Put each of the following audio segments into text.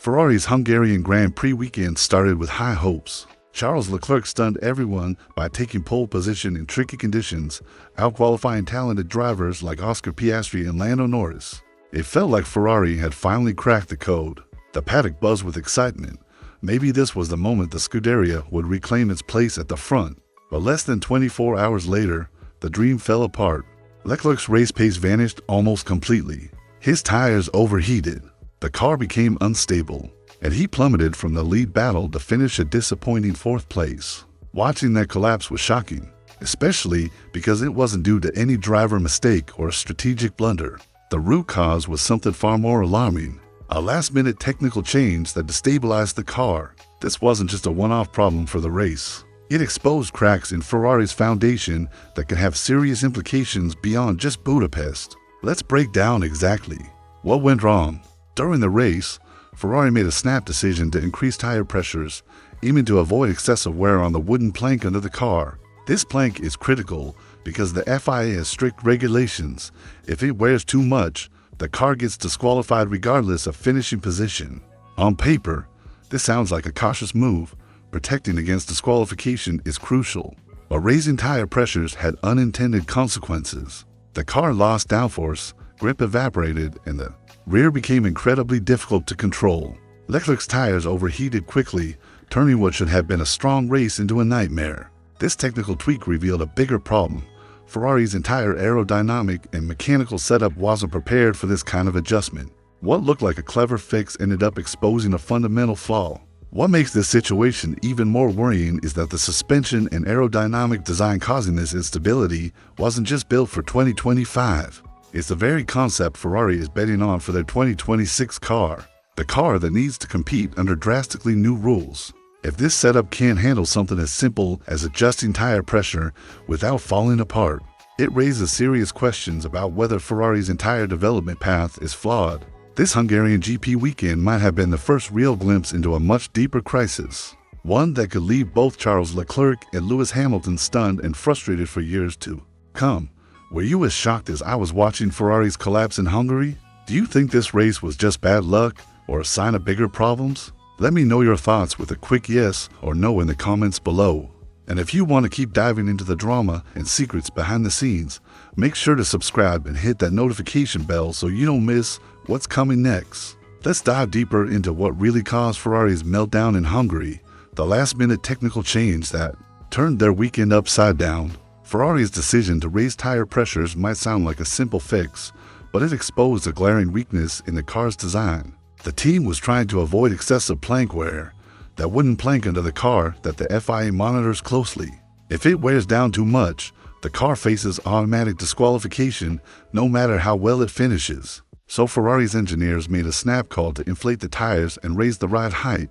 Ferrari's Hungarian Grand Prix weekend started with high hopes. Charles Leclerc stunned everyone by taking pole position in tricky conditions, outqualifying talented drivers like Oscar Piastri and Lando Norris. It felt like Ferrari had finally cracked the code. The paddock buzzed with excitement. Maybe this was the moment the Scuderia would reclaim its place at the front. But less than 24 hours later, the dream fell apart. Leclerc's race pace vanished almost completely. His tires overheated. The car became unstable, and he plummeted from the lead battle to finish a disappointing fourth place. Watching that collapse was shocking, especially because it wasn't due to any driver mistake or a strategic blunder. The root cause was something far more alarming: a last-minute technical change that destabilized the car. This wasn't just a one-off problem for the race. It exposed cracks in Ferrari's foundation that could have serious implications beyond just Budapest. Let's break down exactly what went wrong. During the race, Ferrari made a snap decision to increase tire pressures, aiming to avoid excessive wear on the wooden plank under the car. This plank is critical because the FIA has strict regulations. If it wears too much, the car gets disqualified regardless of finishing position. On paper, this sounds like a cautious move. Protecting against disqualification is crucial, but raising tire pressures had unintended consequences. The car lost downforce, grip evaporated, and the rear became incredibly difficult to control. Leclerc's tires overheated quickly, turning what should have been a strong race into a nightmare. This technical tweak revealed a bigger problem. Ferrari's entire aerodynamic and mechanical setup wasn't prepared for this kind of adjustment. What looked like a clever fix ended up exposing a fundamental flaw. What makes this situation even more worrying is that the suspension and aerodynamic design causing this instability wasn't just built for 2025. It's the very concept Ferrari is betting on for their 2026 car, the car that needs to compete under drastically new rules. If this setup can't handle something as simple as adjusting tire pressure without falling apart, it raises serious questions about whether Ferrari's entire development path is flawed. This Hungarian GP weekend might have been the first real glimpse into a much deeper crisis, one that could leave both Charles Leclerc and Lewis Hamilton stunned and frustrated for years to come. Were you as shocked as I was watching Ferrari's collapse in Hungary? Do you think this race was just bad luck or a sign of bigger problems? Let me know your thoughts with a quick yes or no in the comments below. And if you want to keep diving into the drama and secrets behind the scenes, make sure to subscribe and hit that notification bell so you don't miss what's coming next. Let's dive deeper into what really caused Ferrari's meltdown in Hungary, the last-minute technical change that turned their weekend upside down. Ferrari's decision to raise tire pressures might sound like a simple fix, but it exposed a glaring weakness in the car's design. The team was trying to avoid excessive plank wear, that wooden plank under the car that the FIA monitors closely. If it wears down too much, the car faces automatic disqualification no matter how well it finishes. So Ferrari's engineers made a snap call to inflate the tires and raise the ride height,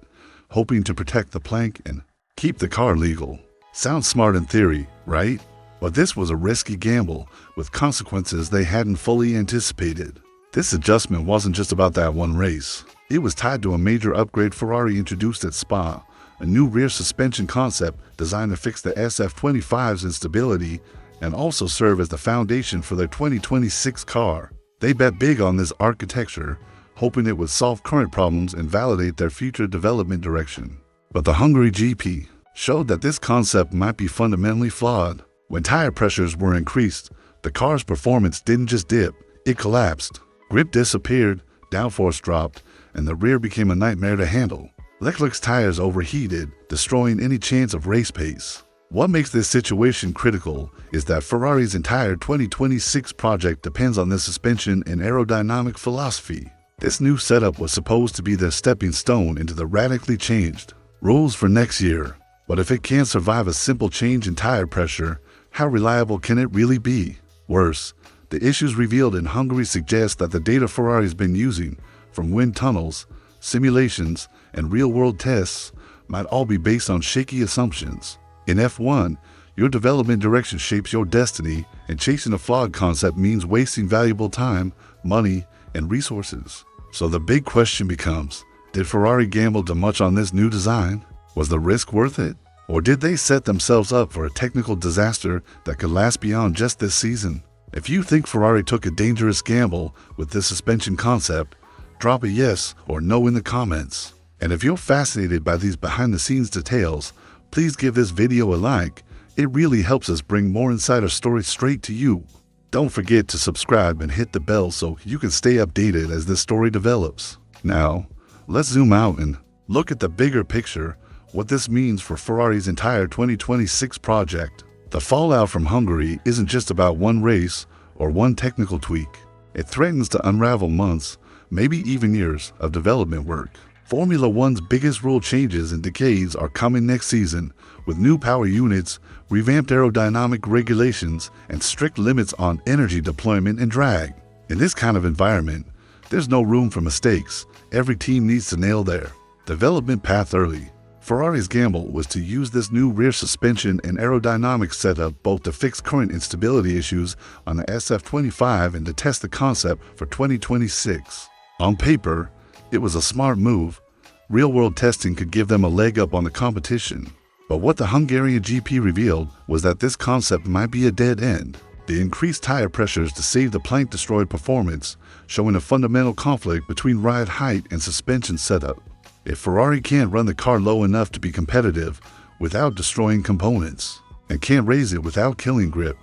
hoping to protect the plank and keep the car legal. Sounds smart in theory, right? But this was a risky gamble with consequences they hadn't fully anticipated. This adjustment wasn't just about that one race. It was tied to a major upgrade Ferrari introduced at Spa, a new rear suspension concept designed to fix the SF25's instability and also serve as the foundation for their 2026 car. They bet big on this architecture, hoping it would solve current problems and validate their future development direction. But the Hungary GP showed that this concept might be fundamentally flawed. When tire pressures were increased, the car's performance didn't just dip, it collapsed. Grip disappeared, downforce dropped, and the rear became a nightmare to handle. Leclerc's tires overheated, destroying any chance of race pace. What makes this situation critical is that Ferrari's entire 2026 project depends on this suspension and aerodynamic philosophy. This new setup was supposed to be their stepping stone into the radically changed rules for next year. But if it can't survive a simple change in tire pressure, how reliable can it really be? Worse, the issues revealed in Hungary suggest that the data Ferrari's been using, from wind tunnels, simulations, and real-world tests, might all be based on shaky assumptions. In F1, your development direction shapes your destiny, and chasing a flawed concept means wasting valuable time, money, and resources. So the big question becomes, did Ferrari gamble too much on this new design? Was the risk worth it? Or did they set themselves up for a technical disaster that could last beyond just this season? If you think Ferrari took a dangerous gamble with this suspension concept, Drop a yes or no in the comments. And if you're fascinated by these behind-the-scenes details, please give this video a like. It really helps us bring more insider stories straight to you. Don't forget to subscribe and hit the bell so you can stay updated as this story develops. Now, let's zoom out and look at the bigger picture, what this means for Ferrari's entire 2026 project. The fallout from Hungary isn't just about one race or one technical tweak. It threatens to unravel months, maybe even years of development work. Formula One's biggest rule changes and decades are coming next season, with new power units, revamped aerodynamic regulations, and strict limits on energy deployment and drag. In this kind of environment, there's no room for mistakes. Every team needs to nail their development path early. Ferrari's gamble was to use this new rear suspension and aerodynamic setup both to fix current instability issues on the SF25 and to test the concept for 2026. On paper, it was a smart move. Real-world testing could give them a leg up on the competition. But what the Hungarian GP revealed was that this concept might be a dead end. They increased tire pressures to save the plank-destroyed performance, showing a fundamental conflict between ride height and suspension setup. If Ferrari can't run the car low enough to be competitive without destroying components, and can't raise it without killing grip,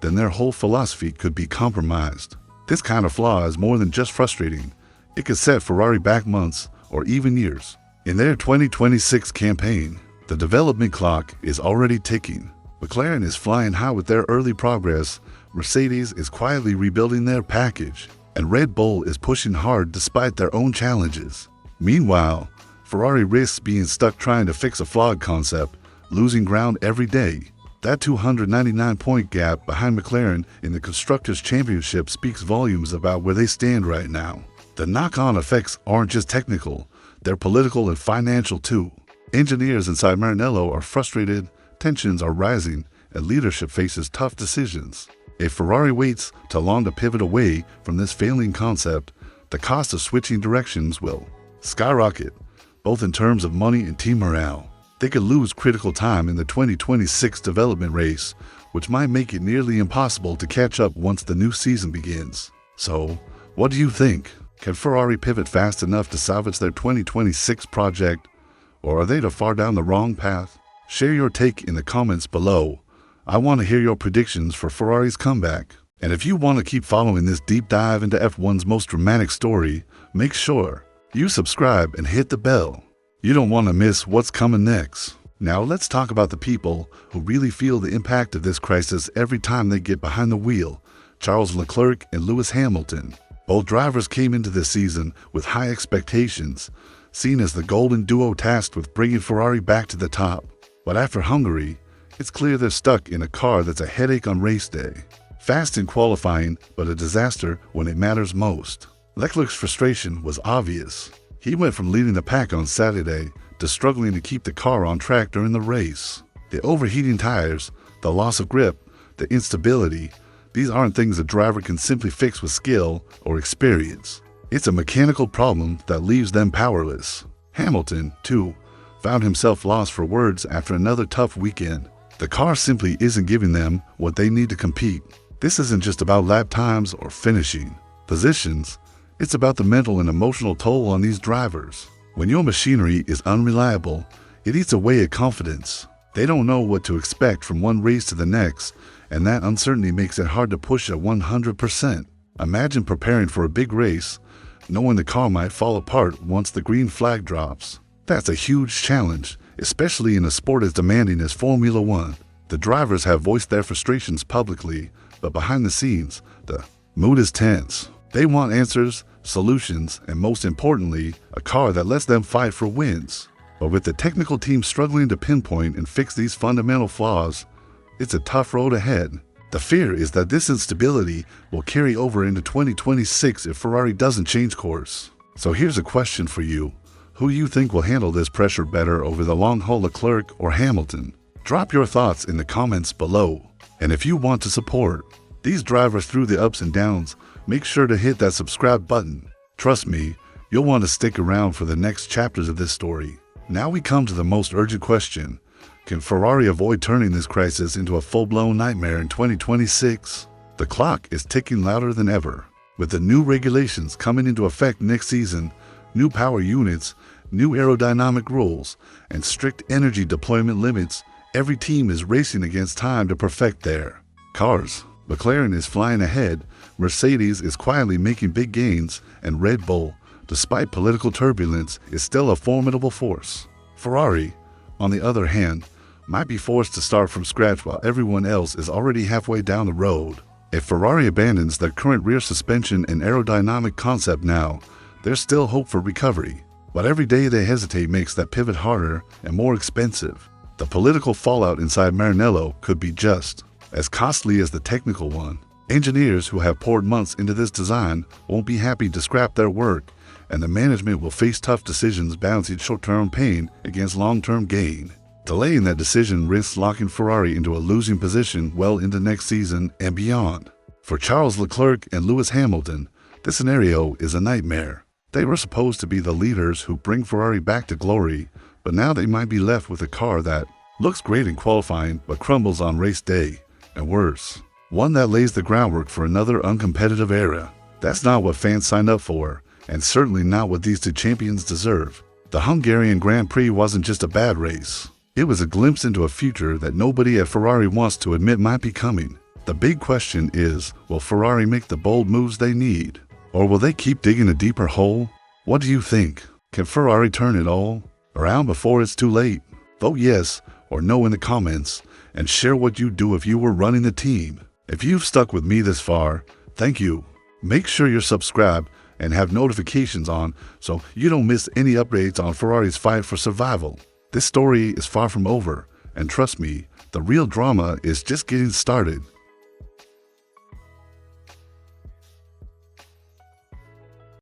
then their whole philosophy could be compromised. This kind of flaw is more than just frustrating. It could set Ferrari back months or even years. In their 2026 campaign, the development clock is already ticking. McLaren is flying high with their early progress, Mercedes is quietly rebuilding their package, and Red Bull is pushing hard despite their own challenges. Meanwhile, Ferrari risks being stuck trying to fix a flawed concept, losing ground every day. That 299-point gap behind McLaren in the Constructors' Championship speaks volumes about where they stand right now. The knock-on effects aren't just technical, they're political and financial too. Engineers inside Maranello are frustrated, tensions are rising, and leadership faces tough decisions. If Ferrari waits too long to pivot away from this failing concept, the cost of switching directions will skyrocket, both in terms of money and team morale. They could lose critical time in the 2026 development race, which might make it nearly impossible to catch up once the new season begins. So, what do you think? Can Ferrari pivot fast enough to salvage their 2026 project, or are they too far down the wrong path? Share your take in the comments below. I want to hear your predictions for Ferrari's comeback. And if you want to keep following this deep dive into F1's most dramatic story, make sure you subscribe and hit the bell. You don't want to miss what's coming next. Now let's talk about the people who really feel the impact of this crisis every time they get behind the wheel. Charles Leclerc and Lewis Hamilton. Both drivers came into this season with high expectations, seen as the golden duo tasked with bringing Ferrari back to the top. But after Hungary, it's clear they're stuck in a car that's a headache on race day. Fast in qualifying, but a disaster when it matters most. Leclerc's frustration was obvious. He went from leading the pack on Saturday to struggling to keep the car on track during the race. The overheating tires, the loss of grip, the instability, these aren't things a driver can simply fix with skill or experience. It's a mechanical problem that leaves them powerless. Hamilton, too, found himself lost for words after another tough weekend. The car simply isn't giving them what they need to compete. This isn't just about lap times or finishing positions. It's about the mental and emotional toll on these drivers. When your machinery is unreliable, it eats away at confidence. They don't know what to expect from one race to the next, and that uncertainty makes it hard to push at 100%. Imagine preparing for a big race, knowing the car might fall apart once the green flag drops. That's a huge challenge, especially in a sport as demanding as Formula One. The drivers have voiced their frustrations publicly, but behind the scenes, the mood is tense. They want answers, solutions, and most importantly, a car that lets them fight for wins. But with the technical team struggling to pinpoint and fix these fundamental flaws, it's a tough road ahead. The fear is that this instability will carry over into 2026 if Ferrari doesn't change course. So here's a question for you. Who do you think will handle this pressure better over the long haul, Leclerc or Hamilton? Drop your thoughts in the comments below. And if you want to support these drivers through the ups and downs, make sure to hit that subscribe button. Trust me, you'll want to stick around for the next chapters of this story. Now we come to the most urgent question. Can Ferrari avoid turning this crisis into a full-blown nightmare in 2026? The clock is ticking louder than ever. With the new regulations coming into effect next season, new power units, new aerodynamic rules, and strict energy deployment limits, every team is racing against time to perfect their cars. McLaren is flying ahead, Mercedes is quietly making big gains, and Red Bull, despite political turbulence, is still a formidable force. Ferrari, on the other hand, might be forced to start from scratch while everyone else is already halfway down the road. If Ferrari abandons their current rear suspension and aerodynamic concept now, there's still hope for recovery. But every day they hesitate makes that pivot harder and more expensive. The political fallout inside Maranello could be just as costly as the technical one. Engineers who have poured months into this design won't be happy to scrap their work, and the management will face tough decisions balancing short-term pain against long-term gain. Delaying that decision risks locking Ferrari into a losing position well into next season and beyond. For Charles Leclerc and Lewis Hamilton, this scenario is a nightmare. They were supposed to be the leaders who bring Ferrari back to glory, but now they might be left with a car that looks great in qualifying but crumbles on race day, and worse, one that lays the groundwork for another uncompetitive era. That's not what fans signed up for, and certainly not what these two champions deserve. The Hungarian Grand Prix wasn't just a bad race. It was a glimpse into a future that nobody at Ferrari wants to admit might be coming. The big question is, will Ferrari make the bold moves they need? Or will they keep digging a deeper hole? What do you think? Can Ferrari turn it all around before it's too late? Vote yes or no in the comments, and share what you'd do if you were running the team. If you've stuck with me this far, thank you. Make sure you're subscribed and have notifications on so you don't miss any updates on Ferrari's fight for survival. This story is far from over, and trust me, the real drama is just getting started.